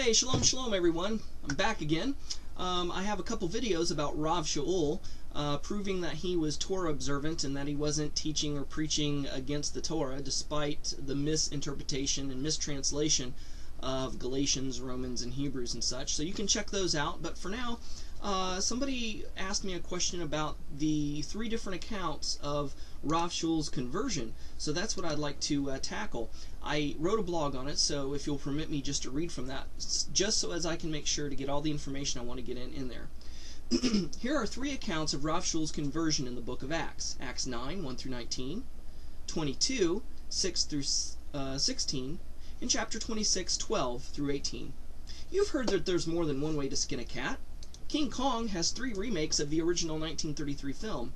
Hey, shalom, shalom, everyone. I'm back again. I have a couple videos about Rav Sha'ul, proving that he was Torah observant and that he wasn't teaching or preaching against the Torah, despite the misinterpretation and mistranslation of Galatians, Romans, and Hebrews and such. So you can check those out. But for now, somebody asked me a question about the three different accounts of Rav Sha'ul's conversion. So that's what I'd like to tackle. I wrote a blog on it, so if you'll permit me just to read from that, just so as I can make sure to get all the information I want to get in there. Here are three accounts of Rav Sha'ul's conversion in the book of Acts. Acts 9, 1 through 19, 22, 6 through 16, and chapter 26, 12 through 18. You've heard that there's more than one way to skin a cat. King Kong has 3 remakes of the original 1933 film.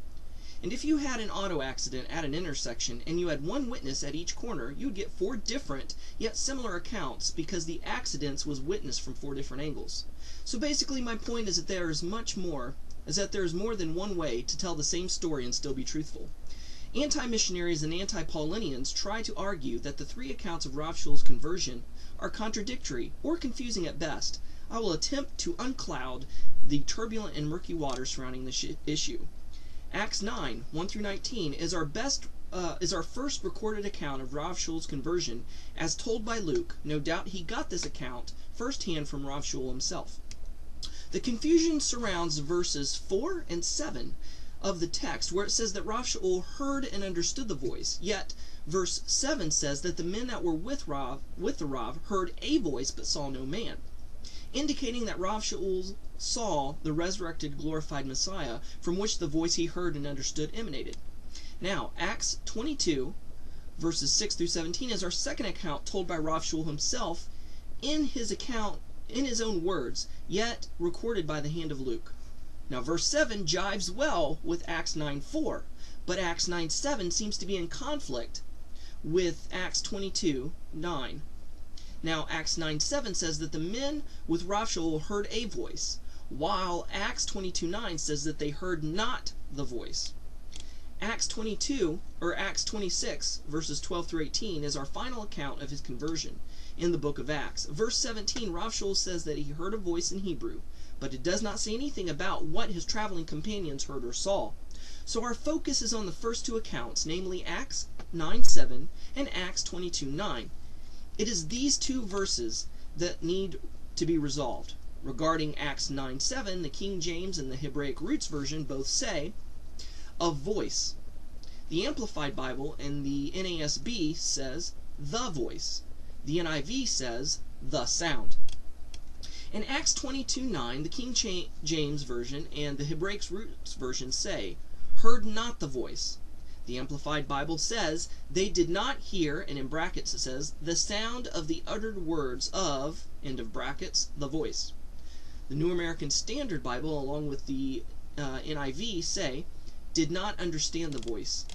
And if you had an auto accident at an intersection and you had one witness at each corner, you would get 4 different yet similar accounts because the accidents was witnessed from 4 different angles. So basically my point is that there is more than one way to tell the same story and still be truthful. Anti-missionaries and anti-Paulinians try to argue that the 3 accounts of Rav Sha'ul's conversion are contradictory or confusing at best. I will attempt to uncloud the turbulent and murky waters surrounding this issue. Acts 9, 1 through 19 is our first recorded account of Rav Sha'ul's conversion as told by Luke. No doubt he got this account firsthand from Rav Sha'ul himself. The confusion surrounds verses 4 and 7 of the text where it says that Rav Sha'ul heard and understood the voice, yet verse 7 says that the men that were with the Rav heard a voice but saw no man, indicating that Rav Sha'ul saw the resurrected, glorified Messiah from which the voice he heard and understood emanated. Now, Acts 22, verses 6 through 17 is our second account told by Rav Sha'ul himself in his own words, yet recorded by the hand of Luke. Now, verse 7 jives well with Acts 9:4, but Acts 9:7 seems to be in conflict with Acts 22:9. Now, Acts 9:7 says that the men with Rav Sha'ul heard a voice, while Acts 22:9 says that they heard not the voice. Acts 26, verses 12 through 18 is our final account of his conversion in the book of Acts. Verse 17, Rav Sha'ul says that he heard a voice in Hebrew, but it does not say anything about what his traveling companions heard or saw. So our focus is on the first 2 accounts, namely Acts 9:7 and Acts 22:9. It is these 2 verses that need to be resolved. Regarding Acts 9:7, the King James and the Hebraic Roots version both say, a voice. The Amplified Bible and the NASB says, the voice. The NIV says, the sound. In Acts 22:9, the King James version and the Hebraic Roots version say, heard not the voice. The Amplified Bible says, they did not hear, and in brackets it says, the sound of the uttered words of, end of brackets, the voice. The New American Standard Bible, along with the NIV, say, did not understand the voice.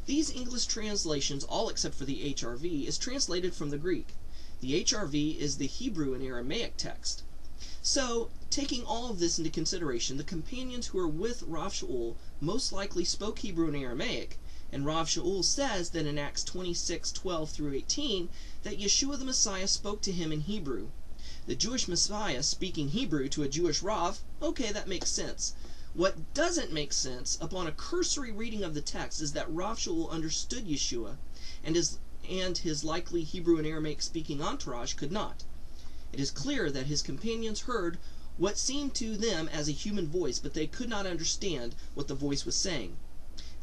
These English translations, all except for the HRV, is translated from the Greek. The HRV is the Hebrew and Aramaic text. So, taking all of this into consideration, the companions who were with Rav Sha'ul most likely spoke Hebrew and Aramaic, and Rav Sha'ul says that in Acts 26, 12 through 18, that Yeshua the Messiah spoke to him in Hebrew. The Jewish Messiah speaking Hebrew to a Jewish Rav, okay, that makes sense. What doesn't make sense, upon a cursory reading of the text, is that Rav Sha'ul understood Yeshua, and his likely Hebrew and Aramaic speaking entourage could not. It is clear that his companions heard what seemed to them as a human voice, but they could not understand what the voice was saying.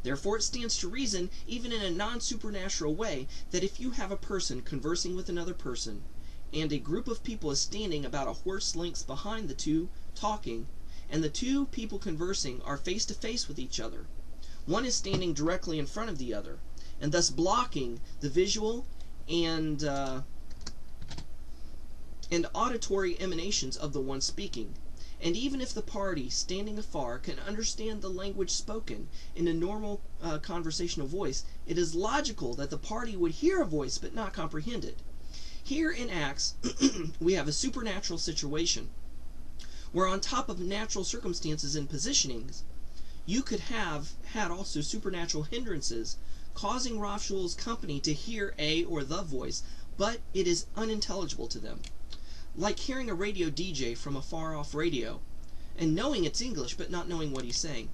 Therefore it stands to reason, even in a non-supernatural way, that if you have a person conversing with another person, and a group of people is standing about a horse lengths behind the 2 talking, and the 2 people conversing are face to face with each other, one is standing directly in front of the other, and thus blocking the visual and auditory emanations of the one speaking. And even if the party standing afar can understand the language spoken in a normal conversational voice, it is logical that the party would hear a voice but not comprehend it. Here in Acts, we have a supernatural situation where, on top of natural circumstances and positionings, you could have had also supernatural hindrances causing Rav Sha'ul's company to hear a or the voice, but it is unintelligible to them. like hearing a radio DJ from a far-off radio, and knowing it's English but not knowing what he's saying.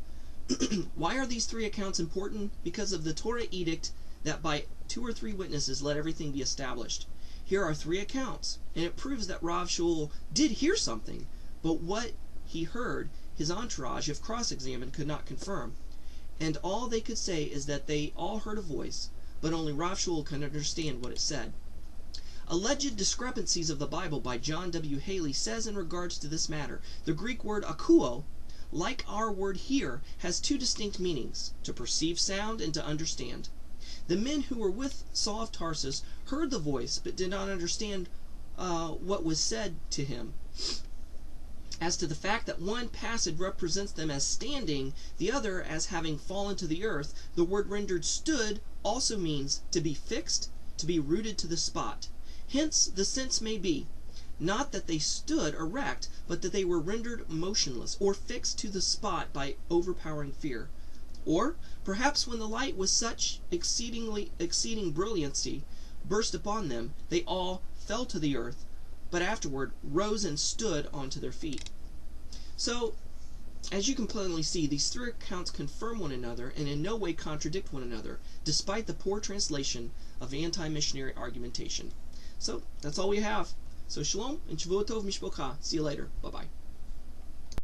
Why are these three accounts important? Because of the Torah edict that by 2 or 3 witnesses let everything be established. Here are 3 accounts, and it proves that Rav Sha'ul did hear something, but what he heard, his entourage, if cross-examined, could not confirm. And all they could say is that they all heard a voice, but only Rav Sha'ul could understand what it said. Alleged Discrepancies of the Bible by John W. Haley says in regards to this matter, the Greek word akouo, like our word here, has 2 distinct meanings, to perceive sound and to understand. The men who were with Saul of Tarsus heard the voice, but did not understand what was said to him. As to the fact that one passage represents them as standing, the other as having fallen to the earth, the word rendered stood also means to be fixed, to be rooted to the spot. Hence, the sense may be, not that they stood erect, but that they were rendered motionless, or fixed to the spot by overpowering fear. Or, perhaps when the light was such exceeding brilliancy burst upon them, they all fell to the earth, but afterward rose and stood onto their feet. So, as you can plainly see, these 3 accounts confirm one another and in no way contradict one another, despite the poor translation of anti-missionary argumentation. So, that's all we have. So, shalom and shavuot tov mishpocha. See you later. Bye-bye.